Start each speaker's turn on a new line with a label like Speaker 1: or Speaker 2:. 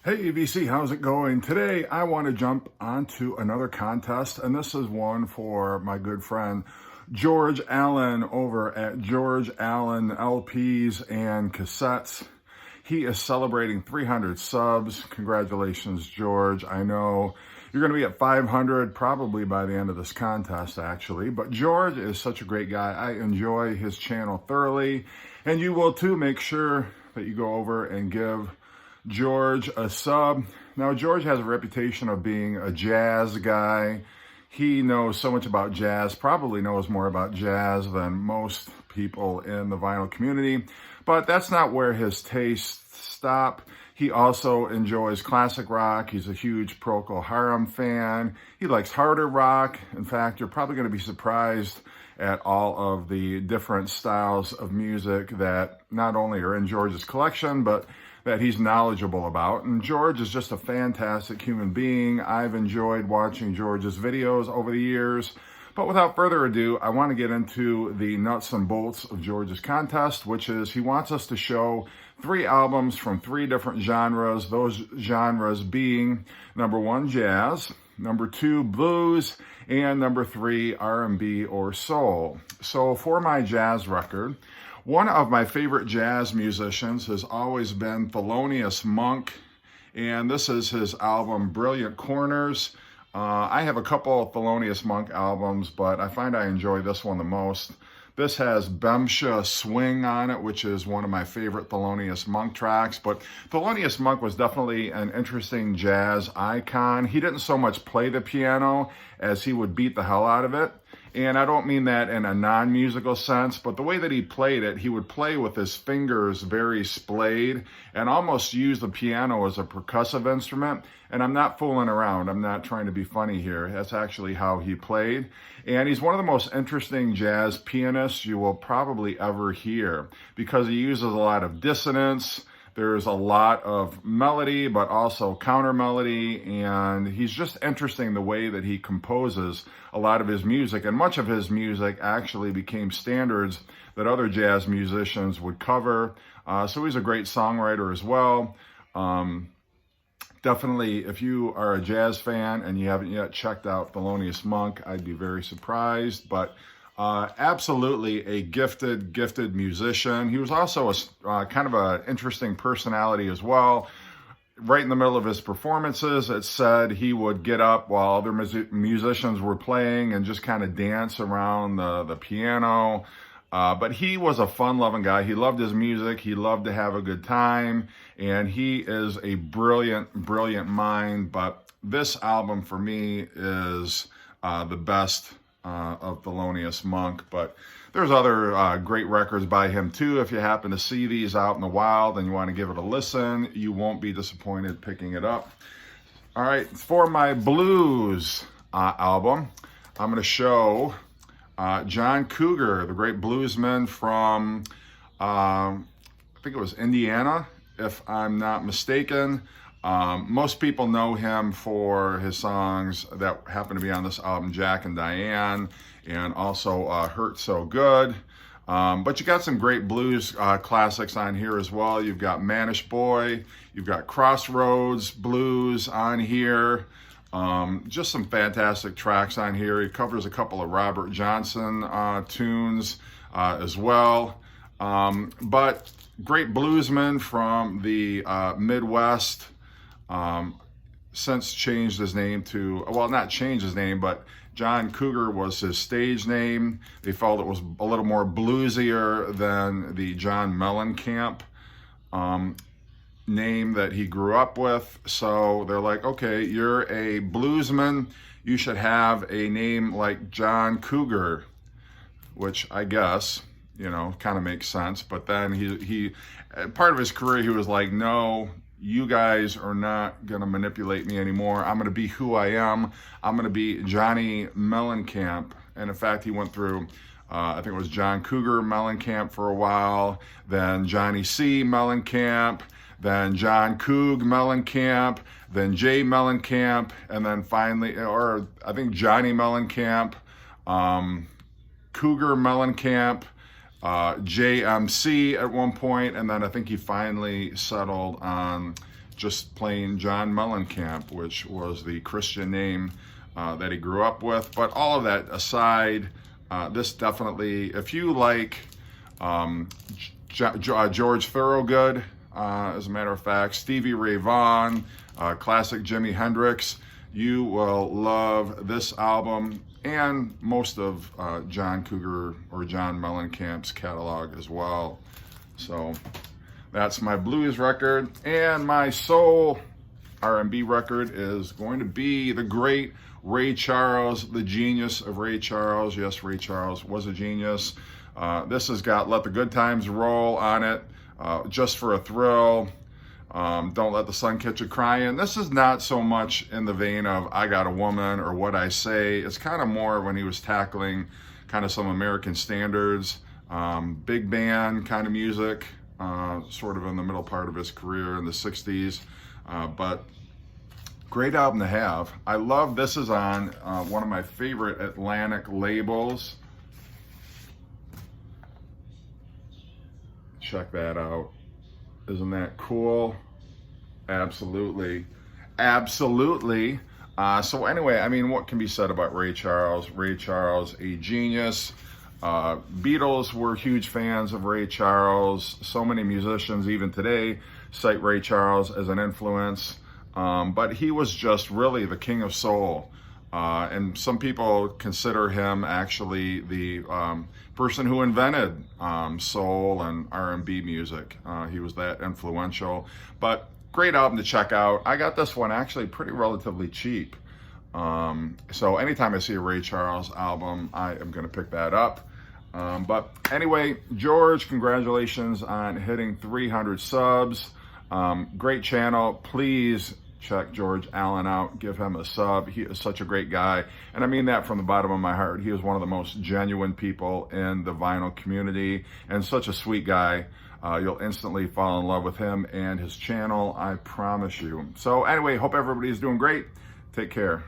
Speaker 1: Hey VC, how's it going? Today I want to jump onto another contest, and this is one for my good friend George Allen over at George Allen LPs and Cassettes. He is celebrating 300 subs. Congratulations, George. I know you're going to be at 500 probably by the end of this contest, actually. But George is such a great guy. I enjoy his channel thoroughly, and you will too. Make sure that you go over and give George a sub. Now, George has a reputation of being a jazz guy. He knows so much about jazz, probably knows more about jazz than most people in the vinyl community, but that's not where his tastes stop. He also enjoys classic rock. He's a huge Procol Harum fan. He likes harder rock. In fact, you're probably going to be surprised at all of the different styles of music that not only are in George's collection, but that he's knowledgeable about. And George is just a fantastic human being. I've enjoyed watching George's videos over the years. But without further ado, I want to get into the nuts and bolts of George's contest, which is he wants us to show 3 albums from 3 different genres, those genres being number 1, jazz, number 2, blues, and number 3, R&B or soul. So for my jazz record, one of my favorite jazz musicians has always been Thelonious Monk, and this is his album Brilliant Corners. I have a couple of Thelonious Monk albums, but I find I enjoy this one the most. This has Bemsha Swing on it, which is one of my favorite Thelonious Monk tracks. But Thelonious Monk was definitely an interesting jazz icon. He didn't so much play the piano as he would beat the hell out of it. And I don't mean that in a non-musical sense, but the way that he played it, he would play with his fingers very splayed and almost use the piano as a percussive instrument. And I'm not fooling around. I'm not trying to be funny here. That's actually how he played. And he's one of the most interesting jazz pianists you will probably ever hear because he uses a lot of dissonance. There's a lot of melody, but also counter melody, and he's just interesting the way that he composes a lot of his music, and much of his music actually became standards that other jazz musicians would cover. So he's a great songwriter as well. Definitely, if you are a jazz fan and you haven't yet checked out Thelonious Monk, I'd be very surprised, but absolutely a gifted musician. He was also a kind of an interesting personality as well. Right in the middle of his performances, it said he would get up while other musicians were playing and just kind of dance around the piano. But he was a fun-loving guy. He loved his music. He loved to have a good time. And he is a brilliant mind. But this album for me is the best of Thelonious Monk, but there's other great records by him too. If you happen to see these out in the wild and you want to give it a listen, you won't be disappointed picking it up. All right, for my blues album, I'm going to show John Cougar, the great bluesman from, I think it was Indiana, if I'm not mistaken. Most people know him for his songs that happen to be on this album, Jack and Diane, and also Hurt So Good. But you got some great blues classics on here as well. You've got Mannish Boy, you've got Crossroads Blues on here. Just some fantastic tracks on here. He covers a couple of Robert Johnson tunes as well. But great bluesman from the Midwest. Since changed his name to, well, not changed his name, but John Cougar was his stage name. They felt it was a little more bluesier than the John Mellencamp name that he grew up with. So they're like, okay, you're a bluesman. You should have a name like John Cougar, which I guess, you know, kind of makes sense. But then he part of his career, he was like, no, you guys are not going to manipulate me anymore. I'm going to be who I am. I'm going to be Johnny Mellencamp. And in fact, he went through, I think it was John Cougar Mellencamp for a while, then Johnny C. Mellencamp, then John Coog Mellencamp, then Jay Mellencamp, and then finally, or I think Johnny Mellencamp, Cougar Mellencamp, JMC at one point, and then I think he finally settled on just plain John Mellencamp, which was the Christian name that he grew up with. But all of that aside, this definitely, if you like George Thorogood, as a matter of fact, Stevie Ray Vaughan, classic Jimi Hendrix, you will love this album and most of John Cougar or John Mellencamp's catalog as well. So that's my blues record, and my soul R&B record is going to be the great Ray Charles, the genius of Ray Charles. Yes, Ray Charles was a genius. This has got Let the Good Times Roll on it, Just for a Thrill, Don't Let the Sun Catch You Crying. This is not so much in the vein of I Got a Woman or What I Say. It's kind of more when he was tackling kind of some American standards, big band kind of music, sort of in the middle part of his career in the 60s. But great album to have. I love this is on one of my favorite Atlantic labels. Check that out. Isn't that cool? Absolutely. Absolutely. So anyway, I mean, what can be said about Ray Charles? Ray Charles, a genius. Beatles were huge fans of Ray Charles. So many musicians, even today, cite Ray Charles as an influence. But he was just really the king of soul. And some people consider him actually the person who invented soul and R&B music. He was that influential. But great album to check out. I got this one actually pretty relatively cheap. So anytime I see a Ray Charles album, I am going to pick that up. But anyway, George, congratulations on hitting 300 subs. Great channel. Please check George Allen out. Give him a sub. He is such a great guy. And I mean that from the bottom of my heart. He is one of the most genuine people in the vinyl community and such a sweet guy. You'll instantly fall in love with him and his channel, I promise you. So anyway, hope everybody's doing great. Take care.